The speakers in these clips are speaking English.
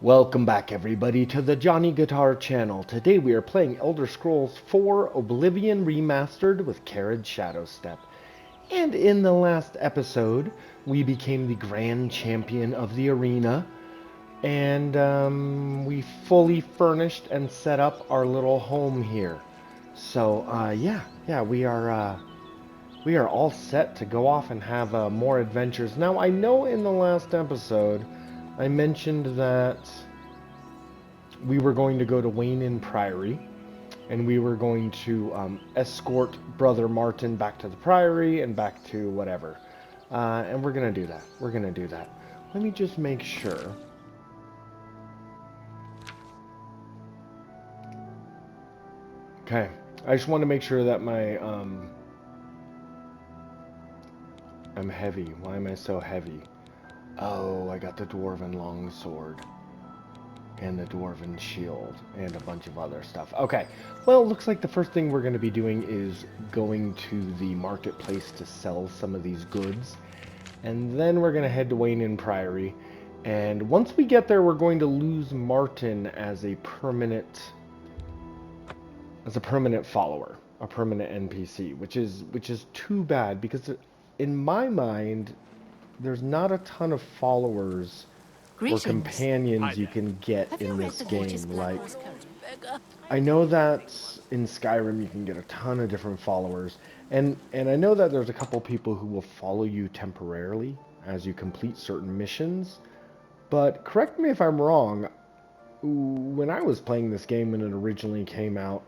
Welcome back everybody to the Johnny Guitar channel. Today we are playing Elder Scrolls 4 Oblivion Remastered with Shadowstep. And in the last episode, we became the Grand Champion of the arena. And we fully furnished and set up our little home here. So, we are all set to go off and have more adventures. Now, I know in the last episode, I mentioned that we were going to go to Wayne Priory, and we were going to escort Brother Martin back to the Priory and back to whatever. And we're going to do that. We're going to do that. Let me just make sure. Okay. I just want to make sure that my... I'm heavy. Why am I so heavy? Oh, I got the Dwarven Longsword. And the Dwarven Shield. And a bunch of other stuff. Okay. Well, it looks like the first thing we're going to be doing is going to the marketplace to sell some of these goods. And then we're going to head to Wayne Priory. And once we get there, we're going to lose Martin as a permanent follower. A permanent NPC. Which is too bad, because in my mind, there's not a ton of followers or companions you can get in this game. Like, I know that in Skyrim you can get a ton of different followers, and I know that there's a couple people who will follow you temporarily as you complete certain missions, but correct me if I'm wrong, when I was playing this game when it originally came out,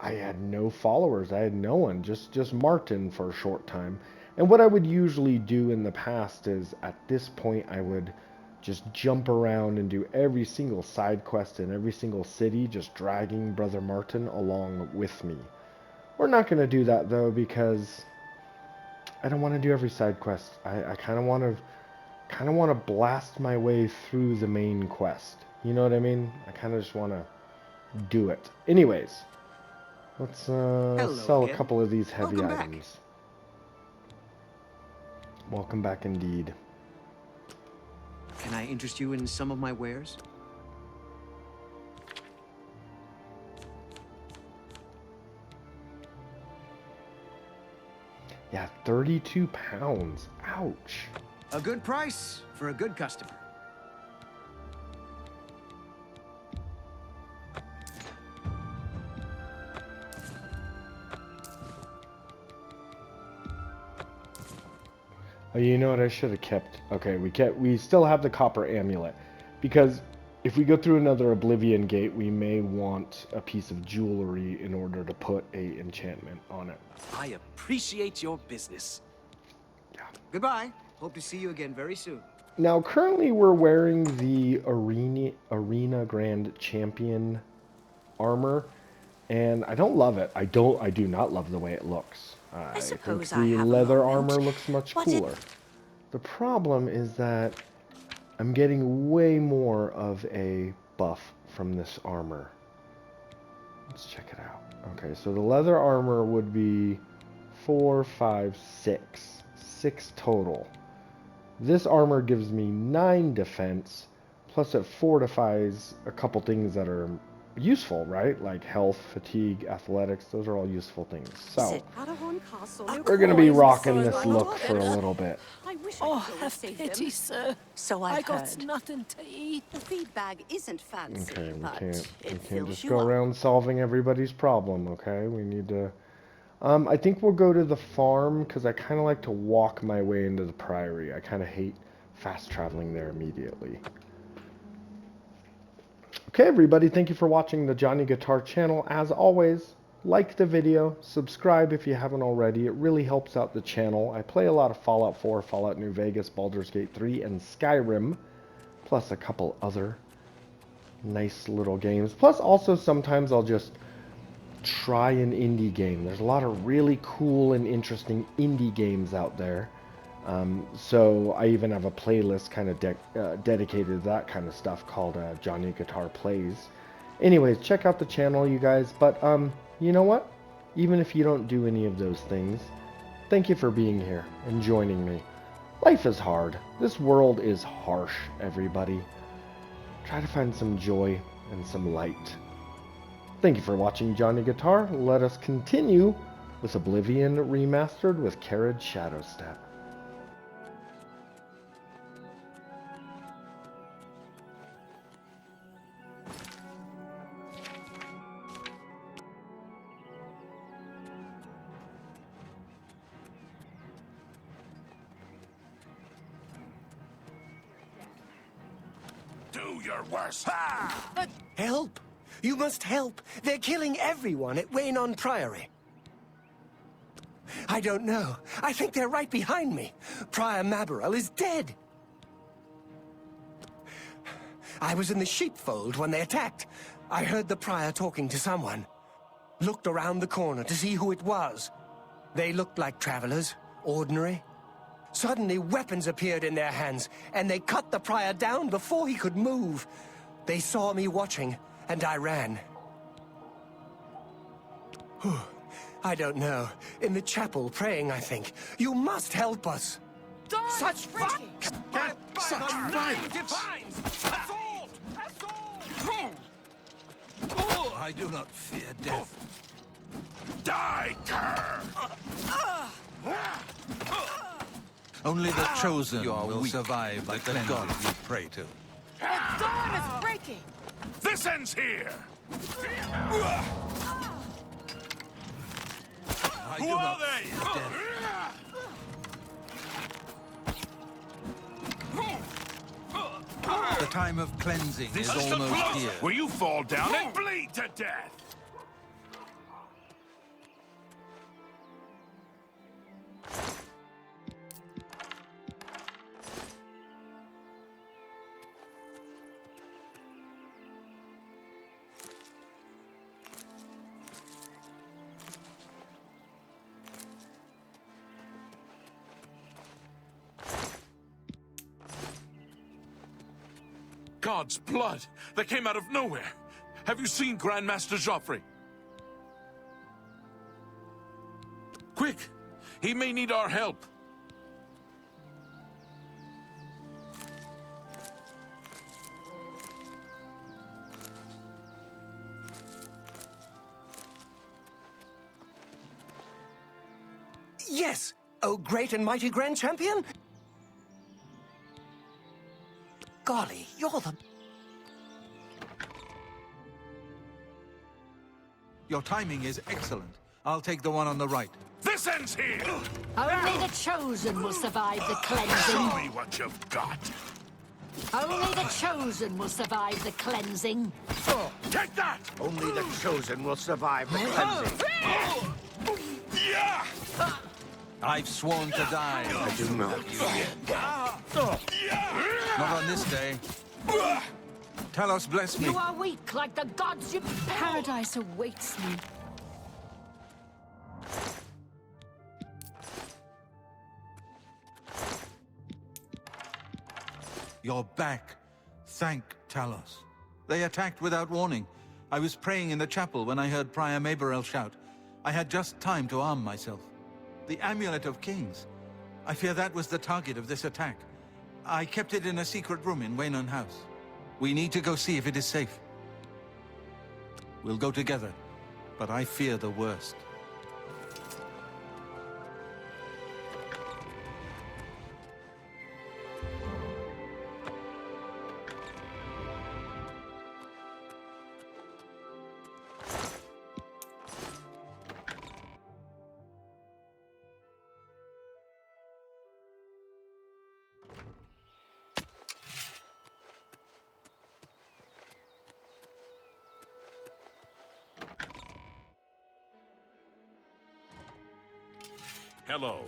I had no followers. I had no one, just Martin for a short time. And what I would usually do in the past is, at this point, I would just jump around and do every single side quest in every single city, just dragging Brother Martin along with me. We're not going to do that, though, because I don't want to do every side quest. I kind of want to blast my way through the main quest. You know what I mean? I kind of just want to do it. Anyways, let's sell a couple of these heavy items. Welcome back indeed. Can I interest you in some of my wares? Yeah, 32 pounds. Ouch. A good price for a good customer. Oh, you know what I should have kept? Okay, we still have the copper amulet, because if we go through another Oblivion gate, we may want a piece of jewelry in order to put a enchantment on it. I appreciate your business. Yeah. Goodbye. Hope to see you again very soon. Now, currently we're wearing the Arena Grand Champion armor, and I don't love it. I do not love the way it looks. I think the leather armor looks much cooler. The problem is that I'm getting way more of a buff from this armor. Let's check it out. Okay, so the leather armor would be 4, 5, 6. 6 total. This armor gives me 9 defense, plus it fortifies a couple things that are useful, right? Like health, fatigue, athletics. Those are all useful things. So we're going to be rocking this look for a little bit. Oh, have pity, sir. So I got nothing to eat. The feed bag isn't fancy. Okay, we can't just go around solving everybody's problem, okay? We need to... I think we'll go to the farm, because I kind of like to walk my way into the Priory. I kind of hate fast traveling there immediately. Okay, everybody, thank you for watching the Johnny Guitar channel. As always, like the video, subscribe if you haven't already. It really helps out the channel. I play a lot of Fallout 4, Fallout New Vegas, Baldur's Gate 3, and Skyrim, plus a couple other nice little games. Plus, also, sometimes I'll just try an indie game. There's a lot of really cool and interesting indie games out there. So I even have a playlist kind of dedicated to that kind of stuff called Johnny Guitar Plays. Anyways, check out the channel, you guys. But you know what? Even if you don't do any of those things, thank you for being here and joining me. Life is hard. This world is harsh, everybody. try to find some joy and some light. Thank you for watching Johnny Guitar. Let us continue with Oblivion Remastered with Carriage Shadowstep. Do your worst. Ha! Help! You must help! They're killing everyone at Waynon Priory. I don't know. I think they're right behind me. Prior Maborel is dead. I was in the sheepfold when they attacked. I heard the prior talking to someone. Looked around the corner to see who it was. They looked like travelers, ordinary. Suddenly, weapons appeared in their hands, and they cut the prior down before he could move. They saw me watching, and I ran. I don't know. In the chapel, praying, I think. You must help us. Such violence! Such violence! I do not fear death. Die, cur! Only the chosen will survive the cleansing you pray to. The dawn is breaking! This ends here! Who are they? The time of cleansing is almost here. Where you fall down and bleed to death! God's blood that came out of nowhere. Have you seen Grandmaster Joffrey? Quick! He may need our help. Yes! Oh, great and mighty Grand Champion! Golly, you're the... Your timing is excellent. I'll take the one on the right. This ends here! Only the chosen will survive the Show cleansing. me what you've got. Only the chosen will survive the cleansing. Take that! Only the chosen will survive the cleansing. Yeah! I've sworn to die. I do not fear death. Not on this day. Talos bless me. You are weak like the gods you... Paradise awaits me. You're back. Thank Talos. They attacked without warning. I was praying in the chapel when I heard Prior Maborel shout. I had just time to arm myself. The Amulet of Kings. I fear that was the target of this attack. I kept it in a secret room in Waynon House. We need to go see if it is safe. We'll go together, but I fear the worst. Hello.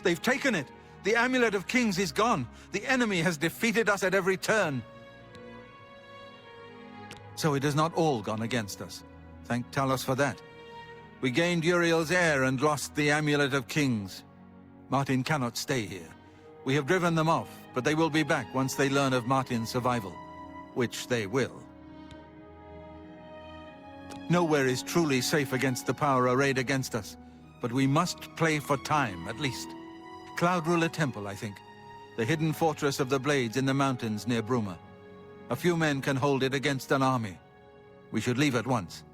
They've taken it! The Amulet of Kings is gone! The enemy has defeated us at every turn! So it has not all gone against us. Thank Talos for that. We gained Uriel's heir and lost the Amulet of Kings. Martin cannot stay here. We have driven them off, but they will be back once they learn of Martin's survival. Which they will. Nowhere is truly safe against the power arrayed against us, but we must play for time, at least. Cloud Ruler Temple, I think. The hidden fortress of the Blades in the mountains near Bruma. A few men can hold it against an army. We should leave at once.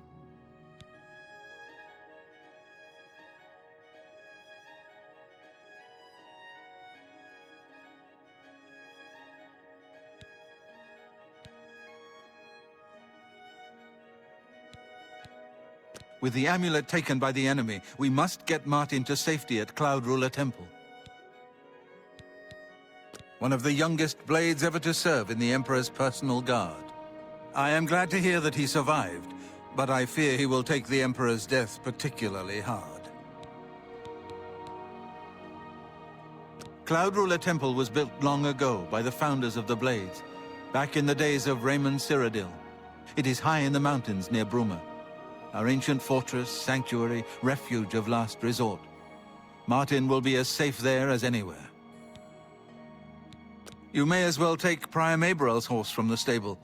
With the amulet taken by the enemy, we must get Martin to safety at Cloud Ruler Temple. One of the youngest Blades ever to serve in the Emperor's personal guard. I am glad to hear that he survived, but I fear he will take the Emperor's death particularly hard. Cloud Ruler Temple was built long ago by the founders of the Blades, back in the days of Raymond Cyrodiil. It is high in the mountains near Bruma. Our ancient fortress, sanctuary, refuge of last resort. Martin will be as safe there as anywhere. You may as well take Prior Maberel's horse from the stable.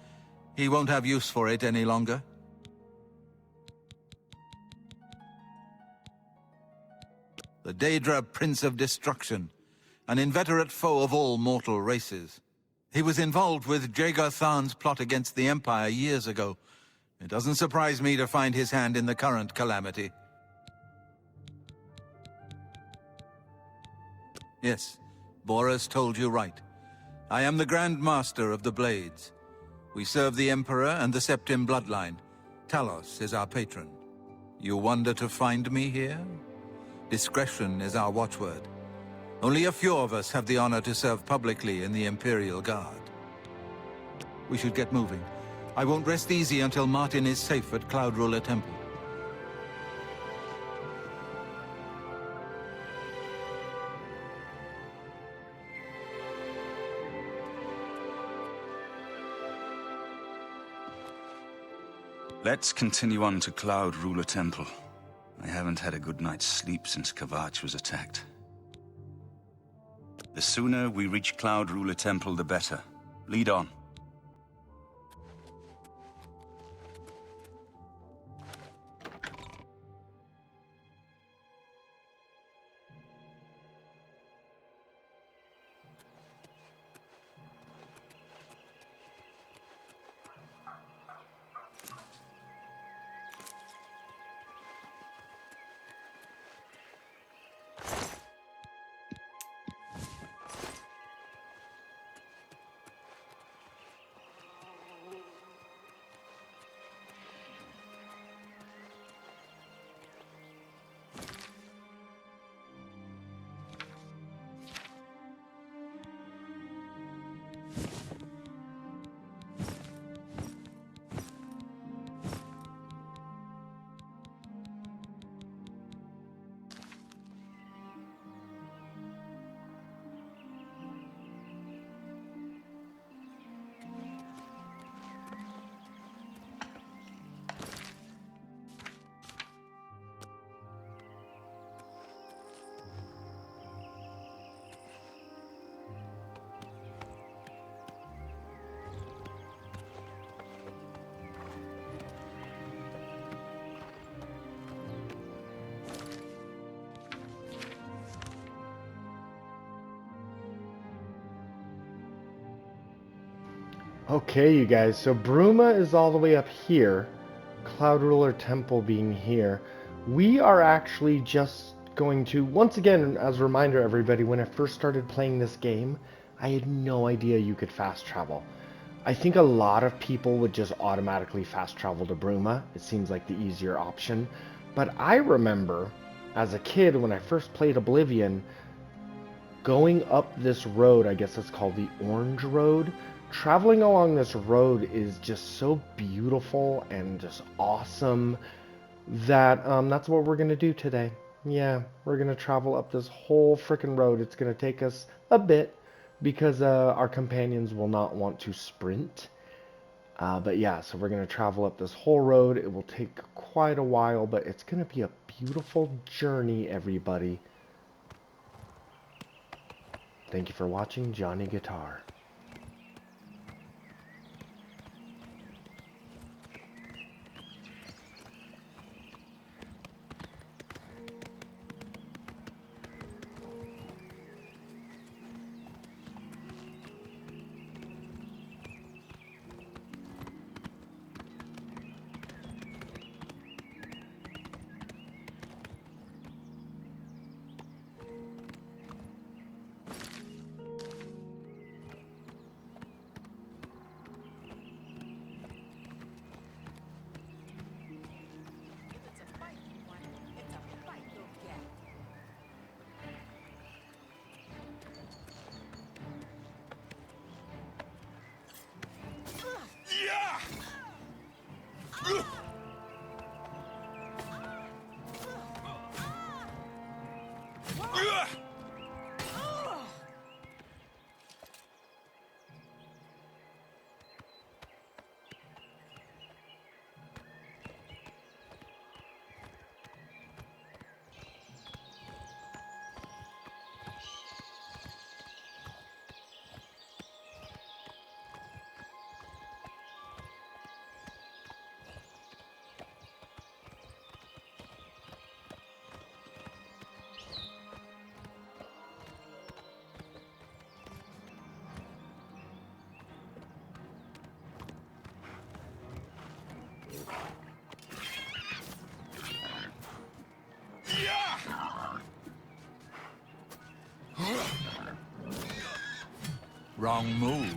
He won't have use for it any longer. The Daedra Prince of Destruction, an inveterate foe of all mortal races. He was involved with Jagar Tharn's plot against the Empire years ago. It doesn't surprise me to find his hand in the current calamity. Yes, Boris told you right. I am the Grand Master of the Blades. We serve the Emperor and the Septim bloodline. Talos is our patron. You wonder to find me here? Discretion is our watchword. Only a few of us have the honor to serve publicly in the Imperial Guard. We should get moving. I won't rest easy until Martin is safe at Cloud Ruler Temple. Let's continue on to Cloud Ruler Temple. I haven't had a good night's sleep since Kavach was attacked. The sooner we reach Cloud Ruler Temple, the better. Lead on. Okay, you guys, so Bruma is all the way up here, Cloud Ruler Temple being here. We are actually just going to, once again, as a reminder everybody, when I first started playing this game, I had no idea you could fast travel. I think a lot of people would just automatically fast travel to Bruma. It seems like the easier option. But I remember, as a kid, when I first played Oblivion, going up this road, I guess it's called the Orange Road. Traveling along this road is just so beautiful and just awesome that that's what we're going to do today. Yeah, we're going to travel up this whole freaking road. It's going to take us a bit because our companions will not want to sprint. But yeah, so we're going to travel up this whole road. It will take quite a while, but it's going to be a beautiful journey, everybody. Thank you for watching Johnny Guitar. Wrong move.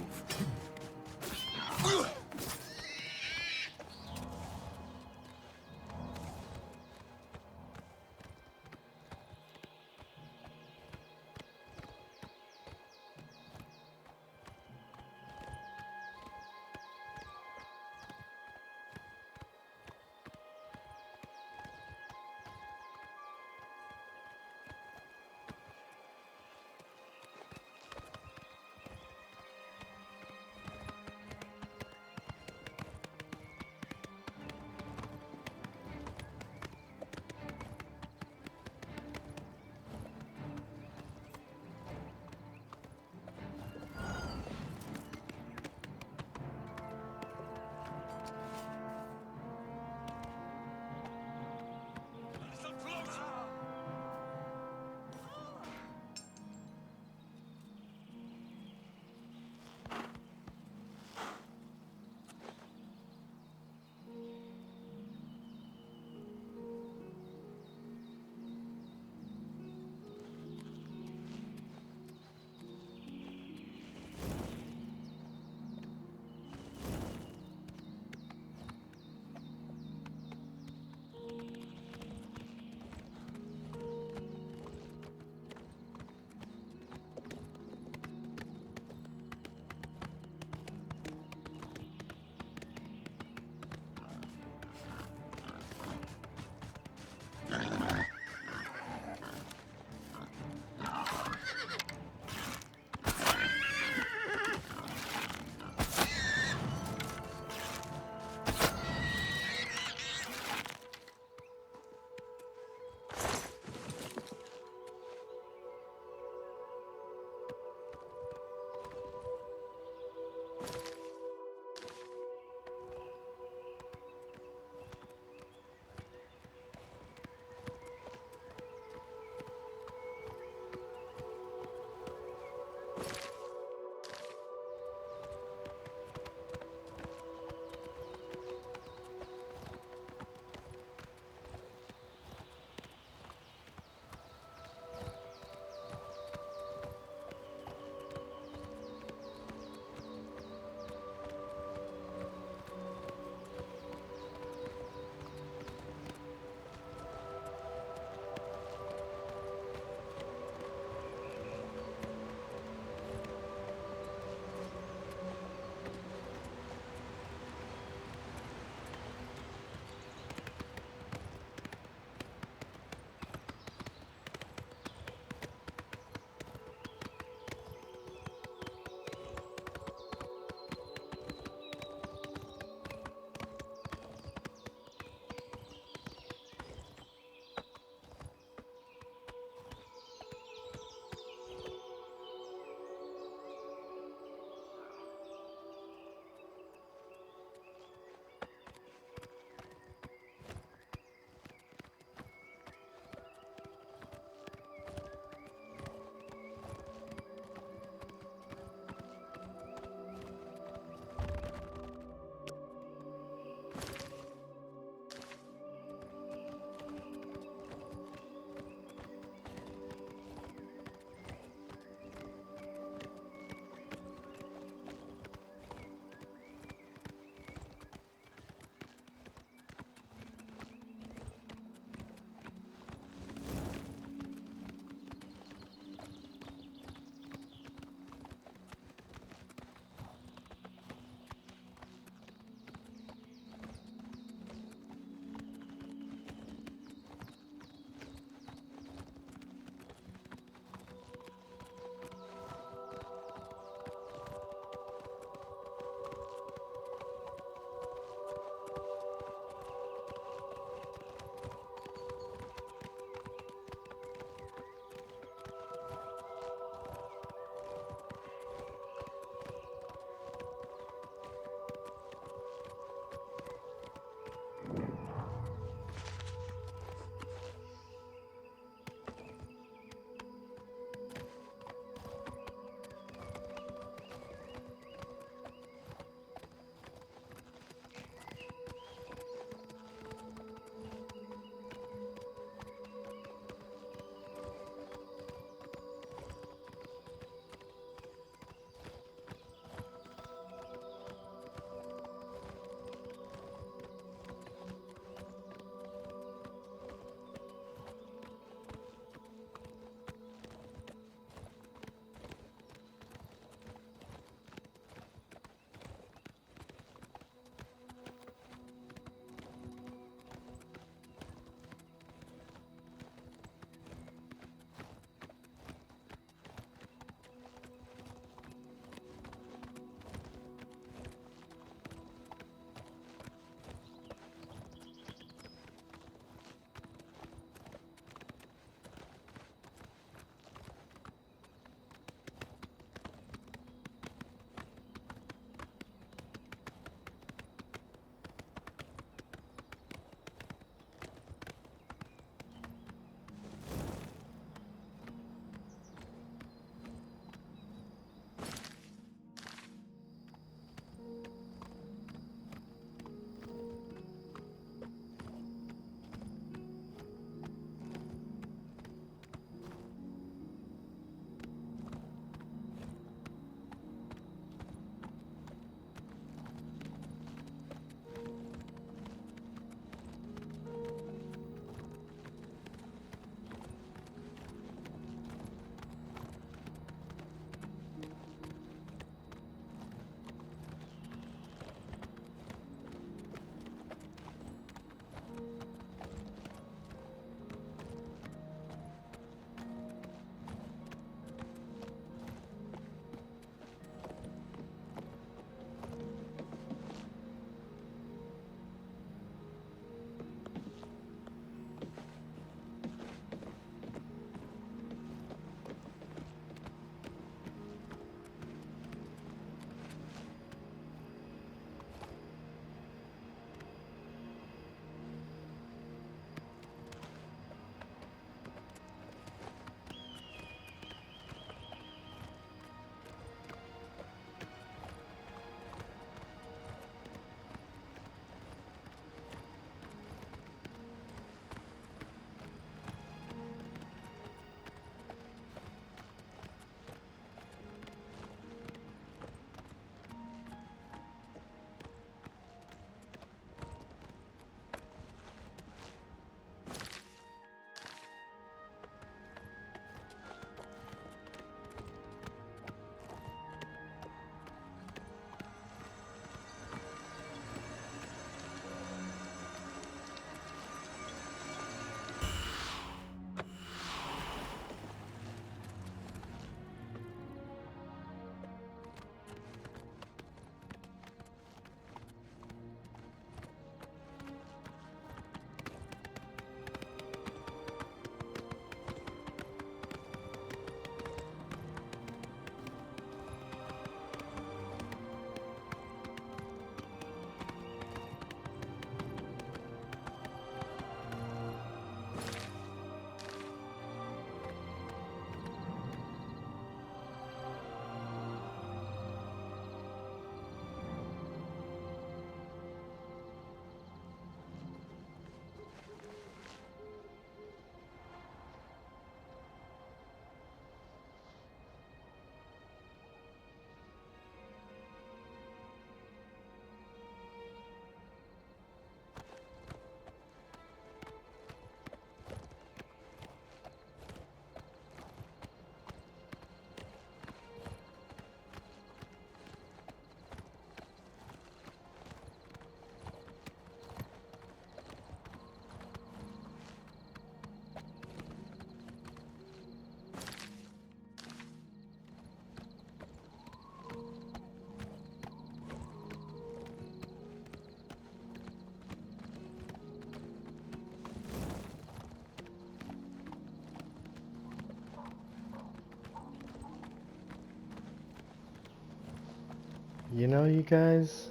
You know, you guys,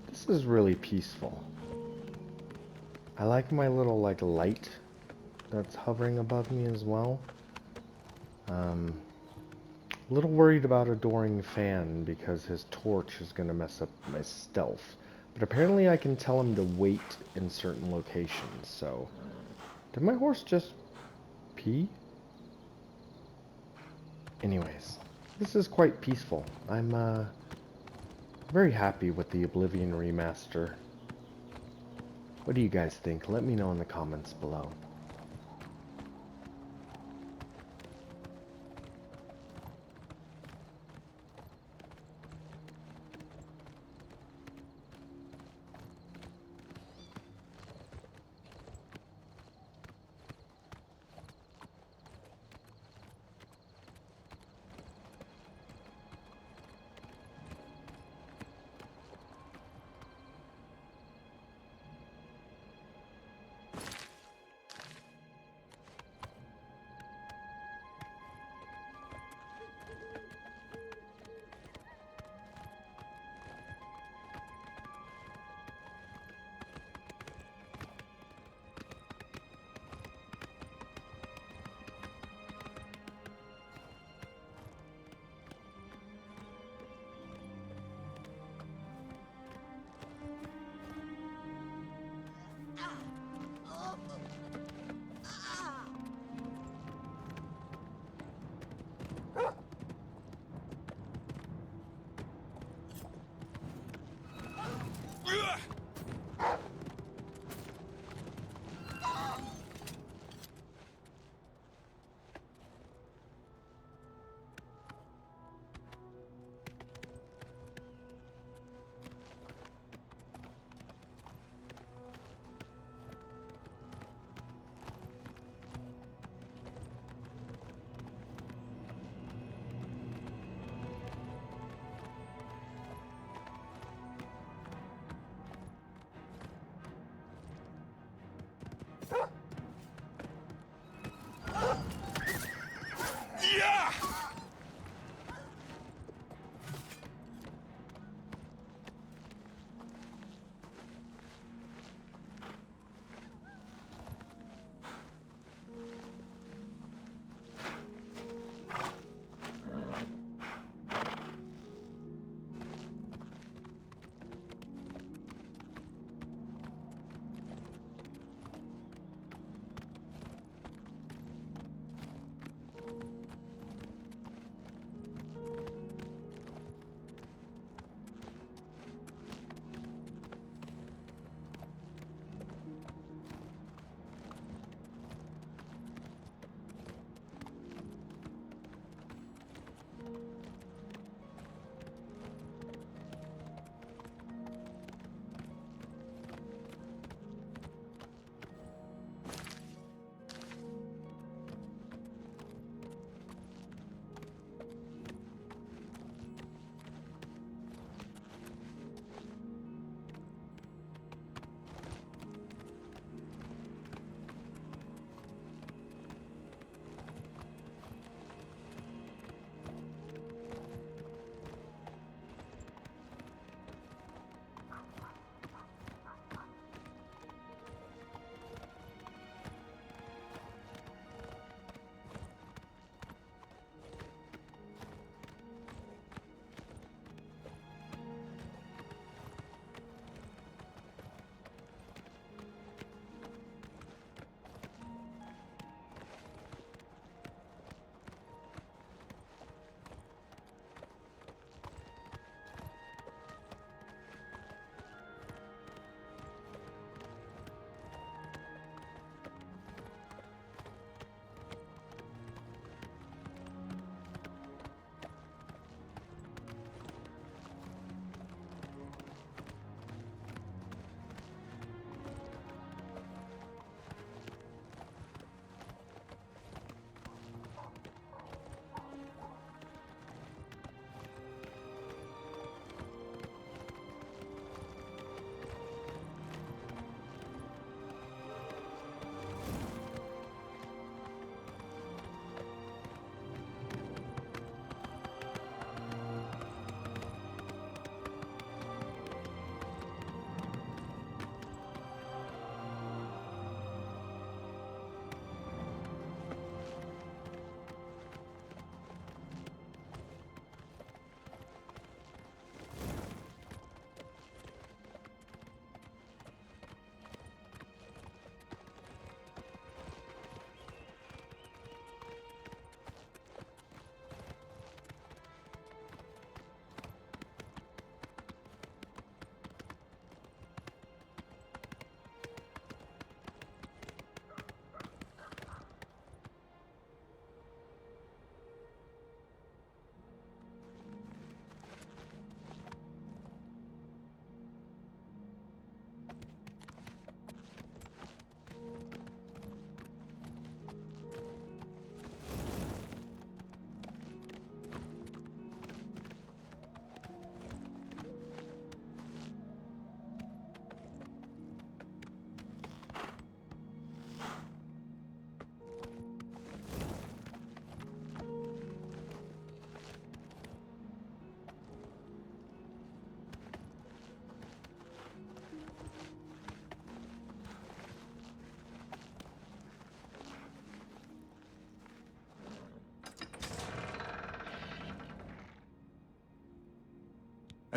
this is really peaceful. I like my little, like, light that's hovering above me as well. A little worried about Adoring Fan because his torch is going to mess up my stealth. But apparently I can tell him to wait in certain locations, so... Did my horse just pee? Anyways, this is quite peaceful. I'm very happy with the Oblivion remaster. What do you guys think? Let me know in the comments below.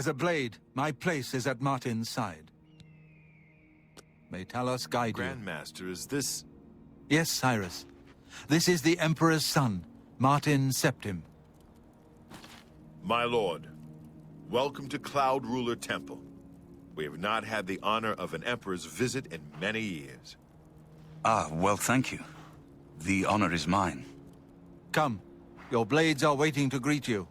As a blade, my place is at Martin's side. May Talos guide you. Grandmaster, is this... Yes, Cyrus. This is the Emperor's son, Martin Septim. My lord, welcome to Cloud Ruler Temple. We have not had the honor of an emperor's visit in many years. Ah, well, thank you. The honor is mine. Come, your blades are waiting to greet you.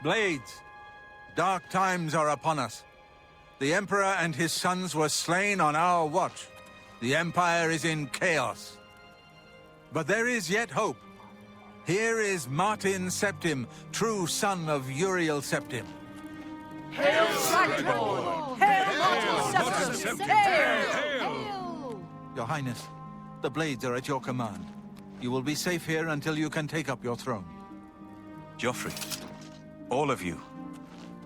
Blades, dark times are upon us. The Emperor and his sons were slain on our watch. The Empire is in chaos. But there is yet hope. Here is Martin Septim, true son of Uriel Septim. Hail, Dragonborn! Hail, Martin Septim! Hail! Your Highness, the Blades are at your command. You will be safe here until you can take up your throne. Joffrey, all of you.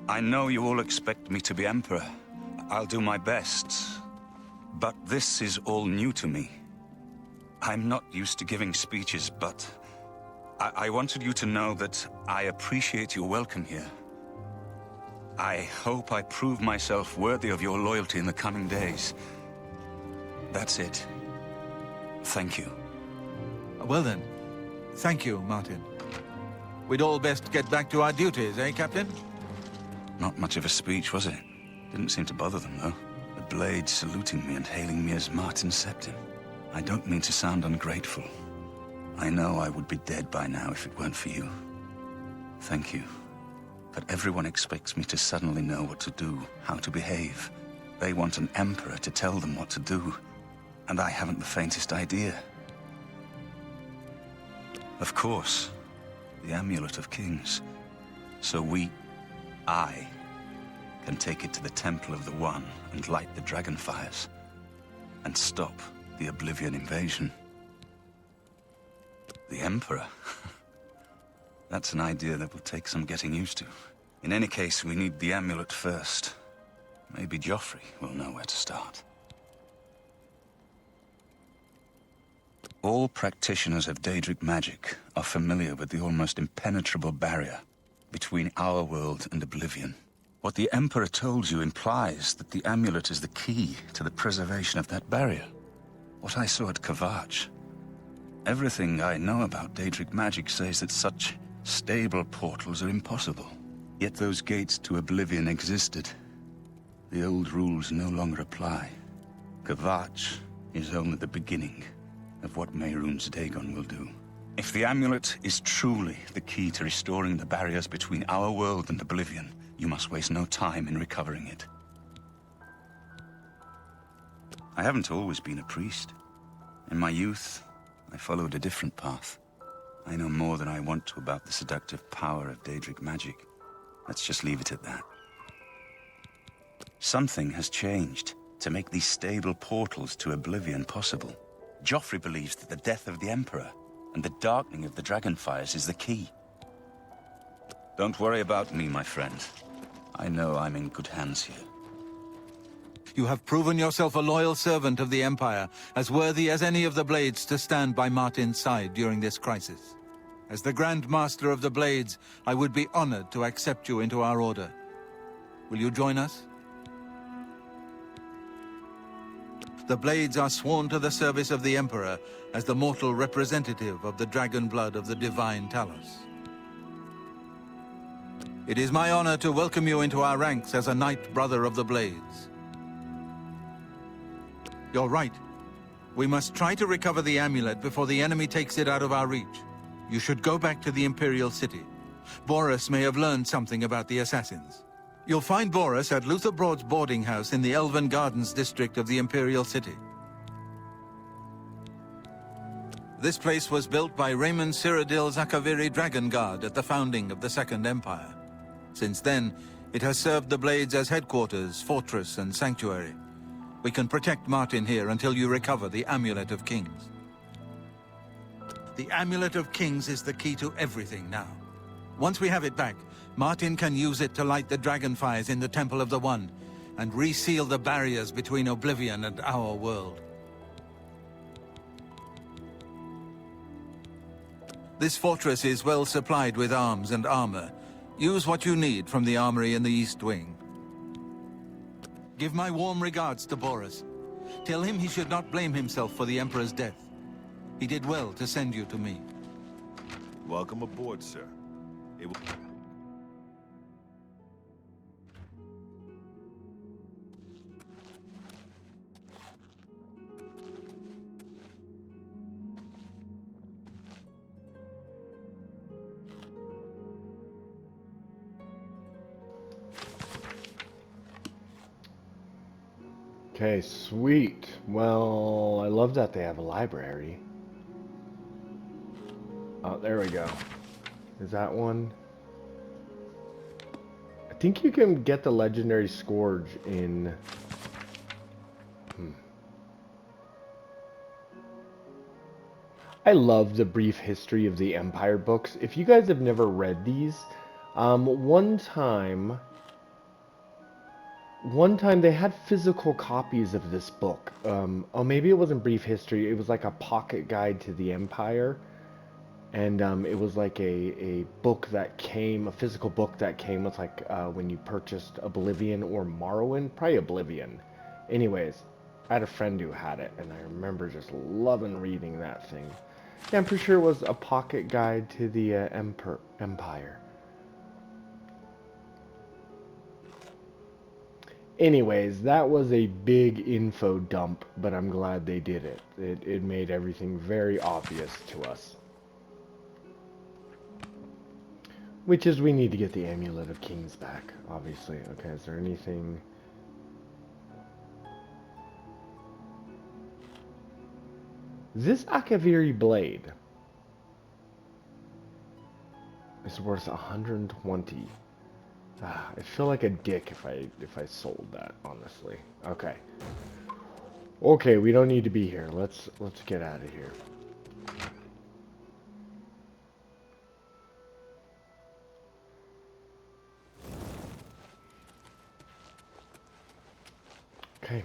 I know you all expect me to be Emperor. I'll do my best. But this is all new to me. I'm not used to giving speeches, but I wanted you to know that I appreciate your welcome here. I hope I prove myself worthy of your loyalty in the coming days. That's it. Thank you. Well then, thank you, Martin. We'd all best get back to our duties, eh, Captain? Not much of a speech, was it? Didn't seem to bother them, though. The Blades saluting me and hailing me as Martin Septim. I don't mean to sound ungrateful. I know I would be dead by now if it weren't for you. Thank you. But everyone expects me to suddenly know what to do, how to behave. They want an emperor to tell them what to do, and I haven't the faintest idea. Of course, the Amulet of Kings. So I, can take it to the Temple of the One and light the dragon fires, and stop the Oblivion invasion. The Emperor? That's an idea that will take some getting used to. In any case, we need the amulet first. Maybe Joffrey will know where to start. All practitioners of Daedric magic are familiar with the almost impenetrable barrier between our world and Oblivion. What the Emperor told you implies that the amulet is the key to the preservation of that barrier. What I saw at Kavach. Everything I know about Daedric magic says that such stable portals are impossible. Yet those gates to Oblivion existed. The old rules no longer apply. Kavach is only the beginning of what Mehrunes Dagon will do. If the amulet is truly the key to restoring the barriers between our world and Oblivion, you must waste no time in recovering it. I haven't always been a priest. In my youth, I followed a different path. I know more than I want to about the seductive power of Daedric magic. Let's just leave it at that. Something has changed to make these stable portals to Oblivion possible. Joffrey believes that the death of the Emperor and the darkening of the Dragonfires is the key. Don't worry about me, my friend. I know I'm in good hands here. You have proven yourself a loyal servant of the Empire, as worthy as any of the Blades to stand by Martin's side during this crisis. As the Grand Master of the Blades, I would be honored to accept you into our order. Will you join us? The Blades are sworn to the service of the Emperor as the mortal representative of the dragon blood of the divine Talos. It is my honor to welcome you into our ranks as a Knight Brother of the Blades. You're right. We must try to recover the amulet before the enemy takes it out of our reach. You should go back to the Imperial City. Boris may have learned something about the assassins. You'll find Boris at Luther Broad's boarding house in the Elven Gardens district of the Imperial City. This place was built by Raymond Cyrodiil Zakaviri Dragon Guard at the founding of the Second Empire. Since then, it has served the Blades as headquarters, fortress, and sanctuary. We can protect Martin here until you recover the Amulet of Kings. The Amulet of Kings is the key to everything now. Once we have it back, Martin can use it to light the dragonfires in the Temple of the One, and reseal the barriers between Oblivion and our world. This fortress is well supplied with arms and armor. Use what you need from the armory in the East Wing. Give my warm regards to Boris. Tell him he should not blame himself for the Emperor's death. He did well to send you to me. Welcome aboard, sir. It will... Okay, sweet. Well, I love that they have a library. Oh, there we go. Is that one? I think you can get the legendary Scourge in... I love the brief history of the Empire books. If you guys have never read these, one time they had physical copies of this book. Oh, maybe it wasn't brief history. It was like a pocket guide to the Empire. And it was like a book that came, a physical book that came with like when you purchased Oblivion or Morrowind, probably Oblivion. Anyways, I had a friend who had it, and I remember just loving reading that thing. Yeah, I'm pretty sure it was a pocket guide to the Empire. Anyways, that was a big info dump, but I'm glad they did it. It made everything very obvious to us. Which is, we need to get the Amulet of Kings back, obviously. Okay, is there anything... This Akaviri blade is worth 120. I feel like a dick if I sold that, honestly. Okay. Okay, we don't need to be here. Let's get out of here. Okay.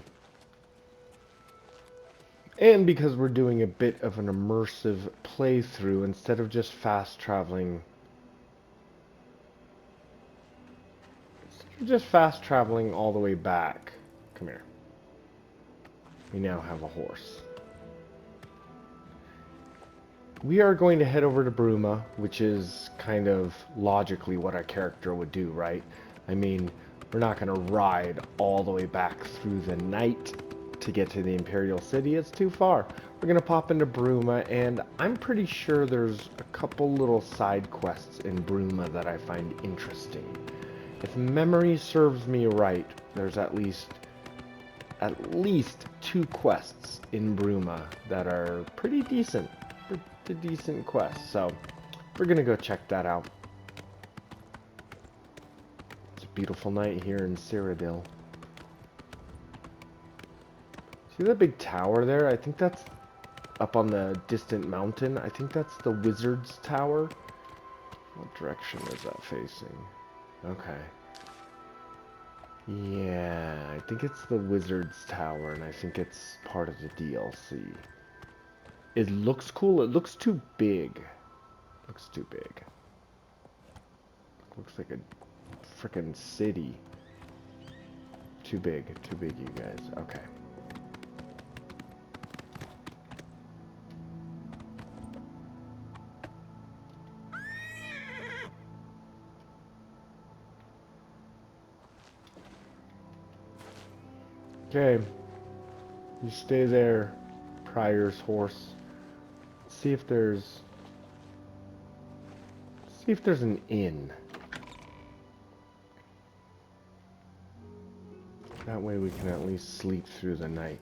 And because we're doing a bit of an immersive playthrough, instead of just fast traveling all the way back, come here. We now have a horse. We are going to head over to Bruma, which is kind of logically what our character would do, right? I mean, we're not going to ride all the way back through the night to get to the Imperial City. It's too far. We're going to pop into Bruma, and I'm pretty sure there's a couple little side quests in Bruma that I find interesting. If memory serves me right, there's at least 2 quests in Bruma that are pretty decent. Pretty decent quests. So, we're going to go check that out. It's a beautiful night here in Cyrodiil. See that big tower there? I think that's up on the distant mountain. I think that's the Wizard's Tower. What direction is that facing? Okay. Yeah, I think it's the Wizard's Tower, and I think it's part of the DLC. It looks cool. It looks too big. Looks too big. Looks like a frickin' city. Too big, you guys. Okay. Okay, you stay there, Prior's horse. See if there's an inn. That way we can at least sleep through the night.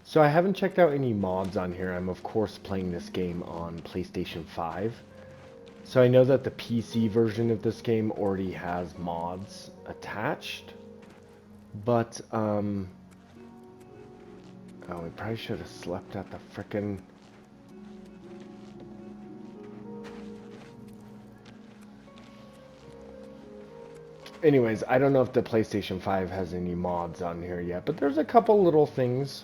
So I haven't checked out any mods on here. I'm of course playing this game on PlayStation 5. So I know that the PC version of this game already has mods attached. But Oh, we probably should have slept at the frickin'... Anyways, I don't know if the PlayStation 5 has any mods on here yet, but there's a couple little things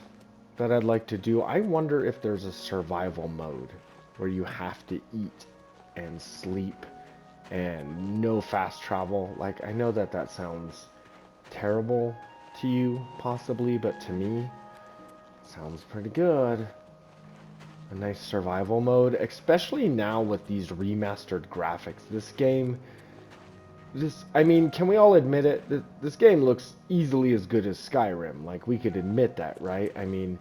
that I'd like to do. I wonder if there's a survival mode where you have to eat and sleep and no fast travel. Like, I know that that sounds terrible to you, possibly, but to me, it sounds pretty good. A nice survival mode, especially now with these remastered graphics. This game... I mean, can we all admit it? This game looks easily as good as Skyrim. Like, we could admit that, right? I mean,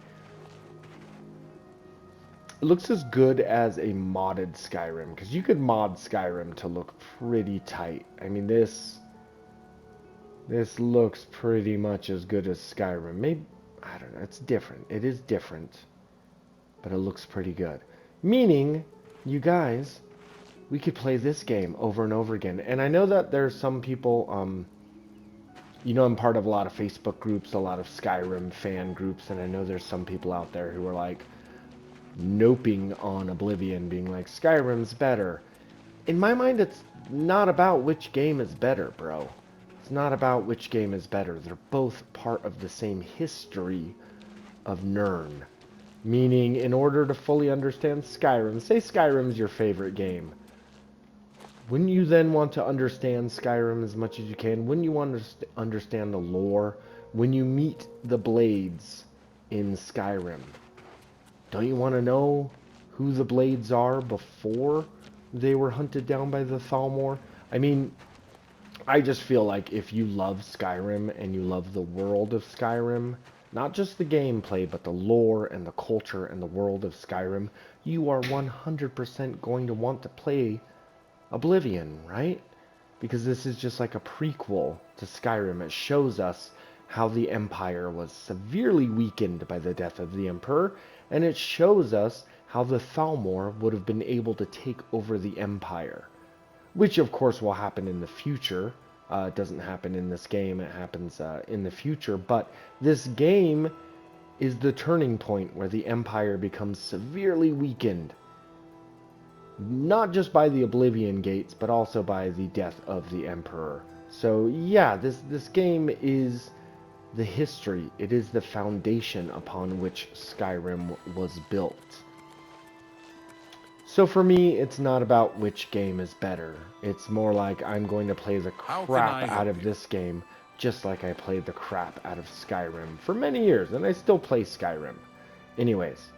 it looks as good as a modded Skyrim. Because you could mod Skyrim to look pretty tight. I mean, this looks pretty much as good as Skyrim. Maybe, I don't know, it's different. It is different. But it looks pretty good. Meaning, you guys... we could play this game over and over again. And I know that there's some people, you know, I'm part of a lot of Facebook groups, a lot of Skyrim fan groups, and I know there's some people out there who are like, noping on Oblivion, being like, Skyrim's better. In my mind, it's not about which game is better, bro. It's not about which game is better. They're both part of the same history of Nirn. Meaning, in order to fully understand Skyrim, say Skyrim's your favorite game. Wouldn't you then want to understand Skyrim as much as you can? Wouldn't you want to understand the lore? When you meet the Blades in Skyrim, don't you want to know who the Blades are before they were hunted down by the Thalmor? I mean, I just feel like if you love Skyrim and you love the world of Skyrim, not just the gameplay, but the lore and the culture and the world of Skyrim, you are 100% going to want to play Oblivion, right? Because this is just like a prequel to Skyrim. It shows us how the Empire was severely weakened by the death of the Emperor, and it shows us how the Thalmor would have been able to take over the Empire. Which, of course, will happen in the future. It doesn't happen in this game, it happens in the future, but this game is the turning point where the Empire becomes severely weakened. Not just by the Oblivion Gates, but also by the death of the Emperor. So yeah, this game is the history. It is the foundation upon which Skyrim was built. So for me, it's not about which game is better. It's more like I'm going to play the crap out of this game, just like I played the crap out of Skyrim for many years, and I still play Skyrim. Anyways,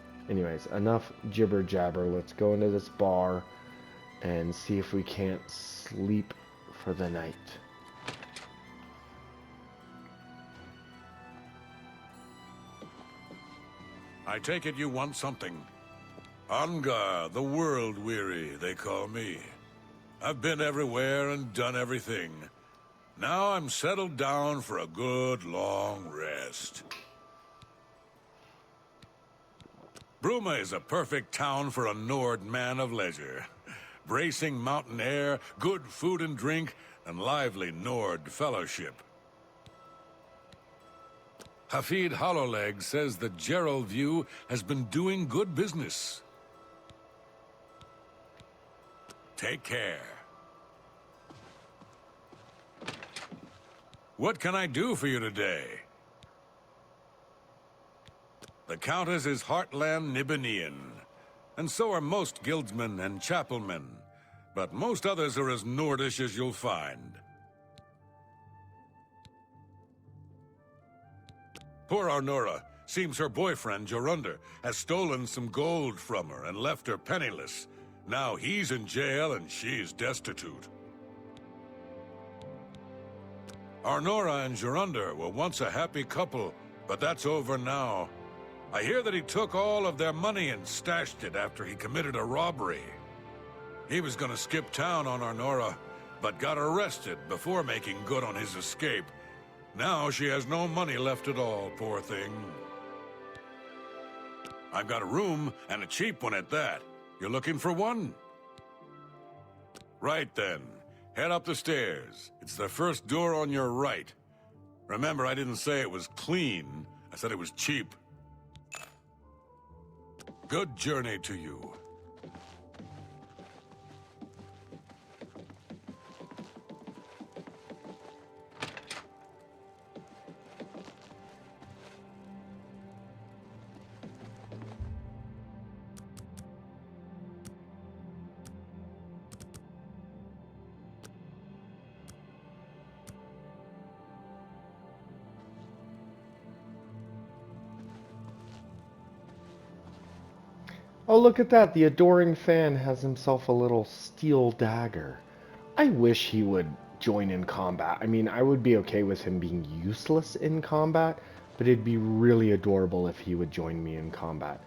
enough jibber jabber. Let's go into this bar and see if we can't sleep for the night. I take it you want something. Angar, the world weary, they call me. I've been everywhere and done everything. Now I'm settled down for a good long rest. Bruma is a perfect town for a Nord man of leisure. Bracing mountain air, good food and drink, and lively Nord fellowship. Hafid Hollowleg says that Gerald View has been doing good business. Take care. What can I do for you today? The Countess is Heartland Nibanian, and so are most guildsmen and chapelmen, but most others are as Nordish as you'll find. Poor Arnora. Seems her boyfriend, Jorunder, has stolen some gold from her and left her penniless. Now he's in jail and she's destitute. Arnora and Jorunder were once a happy couple, but that's over now. I hear that he took all of their money and stashed it after he committed a robbery. He was gonna skip town on Arnora, but got arrested before making good on his escape. Now she has no money left at all, poor thing. I've got a room, and a cheap one at that. You're looking for one? Right then. Head up the stairs. It's the first door on your right. Remember, I didn't say it was clean. I said it was cheap. Good journey to you. Oh, look at that. The adoring fan has himself a little steel dagger. I wish he would join in combat. I mean, I would be okay with him being useless in combat, but it'd be really adorable if he would join me in combat.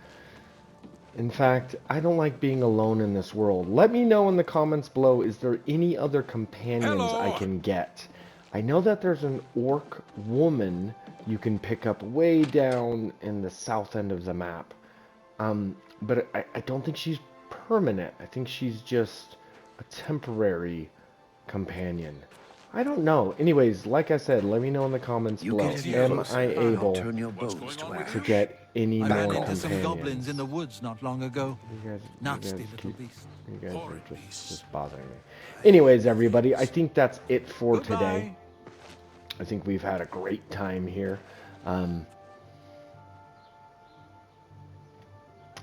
In fact, I don't like being alone in this world. Let me know in the comments below, is there any other companions I can get? I know that there's an orc woman you can pick up way down in the south end of the map. But I don't think she's permanent. I think she's just a temporary companion. I don't know. Anyways, like I said, let me know in the comments below. Am I able to get any more Ran into companions? some goblins in the woods not long ago. You Nasty guys little keep, beast. you guys are just bothering me. Anyways, everybody, I think that's it for today. I think we've had a great time here.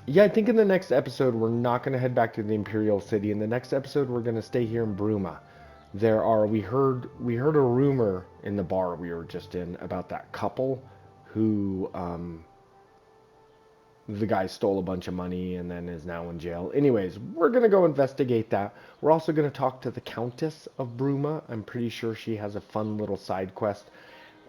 Yeah, I think in the next episode, we're not going to head back to the Imperial City. In the next episode, we're going to stay here in Bruma. We heard a rumor in the bar we were just in about that couple who, the guy stole a bunch of money and then is now in jail. Anyways, we're going to go investigate that. We're also going to talk to the Countess of Bruma. I'm pretty sure she has a fun little side quest.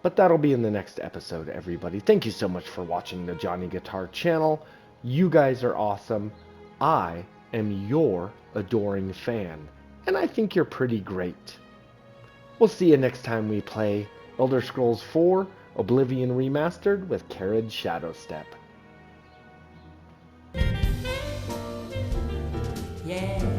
But that'll be in the next episode, everybody. Thank you so much for watching the Johnny Guitar channel. You guys are awesome. I am your adoring fan. And I think you're pretty great. We'll see you next time we play Elder Scrolls 4 Oblivion Remastered with Carid Shadowstep. Yeah.